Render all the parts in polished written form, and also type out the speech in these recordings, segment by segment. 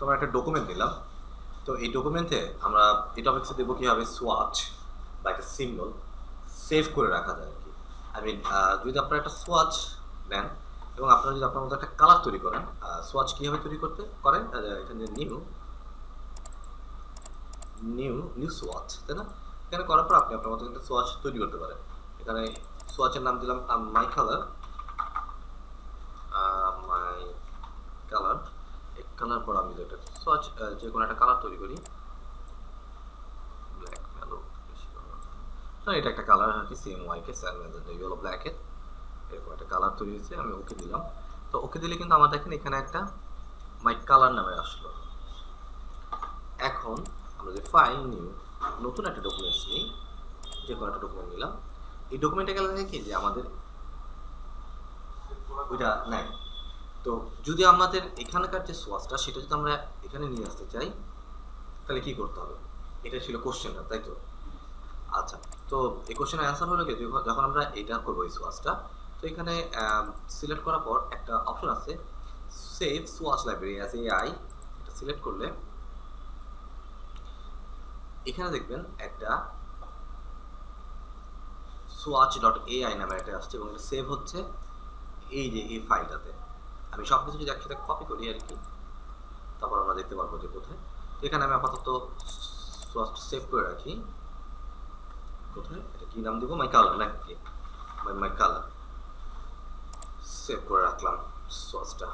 আমরা একটা ডকুমেন্ট দিলাম। তো এই ডকুমেন্টে আমরা এই টপিক্সে দেবো কীভাবে সোয়াচ বা একটা সিম্বল সেভ করে রাখা যায় আর কি। আই মিন যদি আপনারা একটা সোয়াচ নেন এবং আপনারা যদি আপনার মতো একটা কালার তৈরি করেন, সোয়াচ কীভাবে তৈরি করতে করেন, এখানে নিউ নিউ নিউ সোয়াচ, তাই না? এখানে করার পর আপনি আপনার মতো একটা সোয়াচ তৈরি করতে পারেন। এখানে সোয়াচের নাম দিলাম মাই কালার, মাই কালার। এই কালার পর আমি একটা সোয়াচ যে কোনো একটা কালার তৈরি করি, ব্ল্যাক ম্যালো বেশি কালার, এটা একটা কালার আর কি, সেম ওয়াইকে স্যার ম্যাজেন্টা ইয়েলো ব্ল্যাকে এরকম একটা কালার তৈরি হয়েছে। আমি ওকে দিলাম। তো ওকে দিলে কিন্তু আমার দেখেন এখানে একটা মাই কালার নামে আসলো। এখন আমরা যে ফাইল নিউ নতুন একটা ডকুমেন্টস নিই, যে কোনো একটা ডকুমেন্ট নিলাম, এই ডকুমেন্টে গেলে দেখি যে আমাদের ওইটা নাই। তো যদি আমাদের এখানকার যে সোয়াচটা সেটা যদি আমরা এখানে নিয়ে আসতে চাই তাহলে কি করতে হবে? এটা ছিল কোশ্চেনটা, তাই তো? আচ্ছা, তো এই কোশ্চেনের অ্যান্সার হলো কি, যখন আমরা এটা করবো এই সোয়াচটা, তো এখানে সিলেক্ট করার পর একটা অপশন আছে save swatch library as AI. এটা সিলেক্ট করলে এখানে দেখবেন একটা swatch.ai নামে একটা আসছে এবং এটা সেভ হচ্ছে এই যে এই ফাইলটাতে। আমি সব কিছু যদি একসাথে কপি করি আর কি, তারপর আমরা দেখতে পারবো যে কোথায়। তো এখানে আমি আপাতত সোয়াচ সেভ করে রাখি। কোথায় এটা কি নাম দিব? মাই কালার নাকি? মাই কালার সেভ করে রাখলাম সোয়াচটা।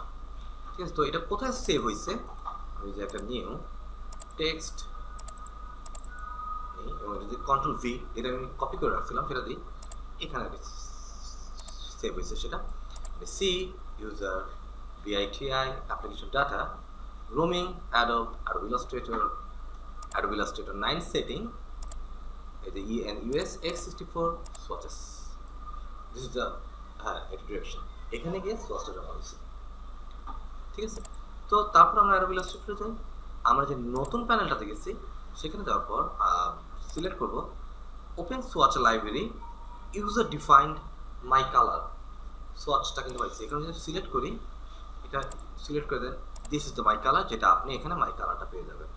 ঠিক আছে, তো এটা কোথায় সেভ হয়েছে? আমি যে একটা নিউ টেক্সট এবং যদি কন্ট্রোল ভি, এটা আমি কপি করে রাখছিলাম, সেটা দিই এখানে সেভ হয়েছে। সেটা C user BITI application data roaming Adobe Illustrator 9 setting, এই যে EN US X64 swatches, this is the এটা ডিরেকশন। এখানে গিয়ে সোয়াচটা জমা দিচ্ছি। ঠিক আছে, তো তারপর আমরা অ্যাডোব ইলাস্ট্রেটরে যাই। আমরা যে নতুন প্যানেলটাতে গেছি সেখানে যাওয়ার পর সিলেক্ট করব open swatch library user defined my colour. সোয়াচটা কিন্তু পাইছি, এখানে যদি সিলেক্ট করি, এটা সিলেক্ট করে then this is the my colour, যেটা আপনি এখানে মাই কালারটা পেয়ে যাবেন।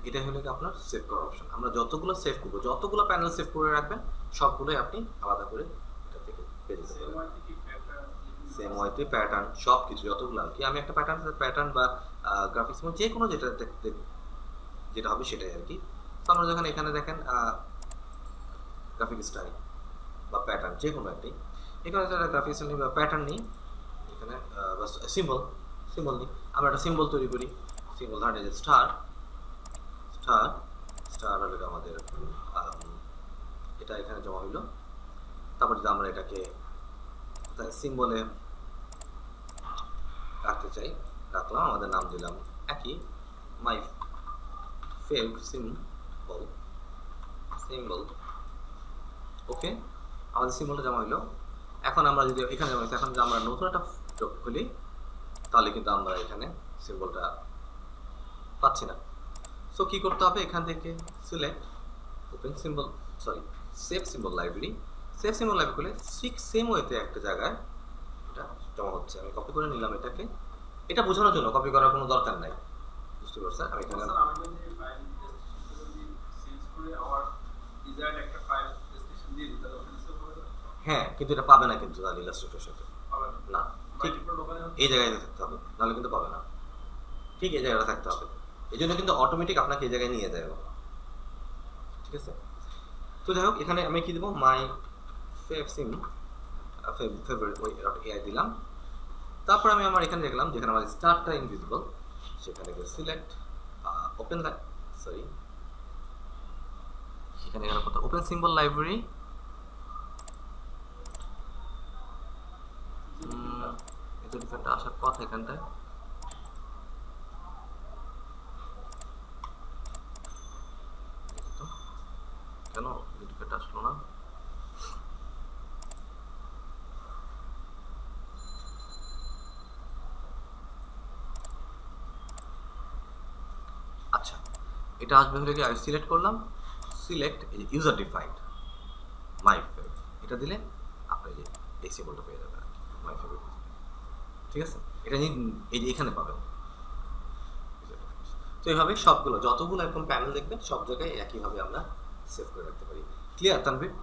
এটা হলো কি আপনার সেভ করার অপশন। আমরা যতগুলো সেভ করবো, যতগুলো প্যানেল সেভ করে রাখবেন সবগুলোই আপনি আলাদা করে এটা থেকে পেয়ে যেতে পারবেন। সেম ওয়াইতে প্যাটার্ন সব কিছু যতগুলো আর কি, আমি একটা প্যাটার্ন বা গ্রাফিক্স যে কোনো যেটা দেখতে যেটা হবে সেটাই আর কি। তো আমরা যখন এখানে দেখেন গ্রাফিক স্টাইল বা প্যাটার্ন যে কোনো একটি, এখানে যারা গ্রাফিক্স নিই বা প্যাটার্ন নিই, এখানে সিম্বল নিই। আমরা একটা সিম্বল তৈরি করি। সিম্বল ধরেন যে স্টার হলে আমাদের এটা এখানে জমা হইলো। তারপর যদি আমরা এটাকে সিম্বলে রাখতে চাই, রাখলাম, আমাদের নাম দিলাম একই মাই ফেভ সিম্বল। ওকে, আমাদের সিম্বলটা জমা হইলো। এখন আমরা যদি এখানে জমা হয়েছে, এখন যদি আমরা নতুন একটা খুলি তাহলে কিন্তু আমরা এখানে সিম্বলটা পাচ্ছি না। সো কি করতে হবে? এখান থেকে select open symbol, save symbol library. Save symbol library করলে সেম ওয়েতে একটা জায়গায় এটা জমা হচ্ছে। আমি কপি করে নিলাম এটাকে, এটা বোঝানোর জন্য, কপি করার কোনো দরকার নাই, বুঝতে পারছেন? আমি এখানে হ্যাঁ, কিন্তু এটা পাবে না কিন্তু তাহলে ইলাস্ট্রেটরের সাথে না, ঠিক এই জায়গায় থাকতে হবে, নাহলে কিন্তু পাবে না। ঠিক এই জায়গাটা থাকতে হবে, এই জন্য কিন্তু অটোমেটিক আপনাকে এই জায়গায় নিয়ে যায়। ঠিক আছে, তো যাই হোক, এখানে আমি কি দেবো? মাই ফেভারিট এআই দিলাম। তারপর আমি আমার এখানে দেখলাম যেখানে আমার স্টারটা ইনভিজিবল, সেখানে গিয়ে সিলেক্ট ওপেন এখানে গেল কথা ওপেন সিম্বল লাইব্রেরি। এটা ডিফারেন্ট আসার কথা এখানটায়। কেন ডিফেক্ট আসলো না? আচ্ছা, এটা আসবে হলে কি, আমি সিলেক্ট করলাম, select user defined my favourite, এটা দিলে আপনি যে এই সিম্বলটা পেয়ে যাবেন মাই ফেভারিট। ঠিক আছে, এটা এই যে এখানে পাবেন। তো এইভাবে সবগুলো যতগুলো এরকম প্যানেল দেখবেন সব জায়গায় একইভাবে আমরা সেভ করে রাখতে পারি। ক্লিয়ার তানভীর?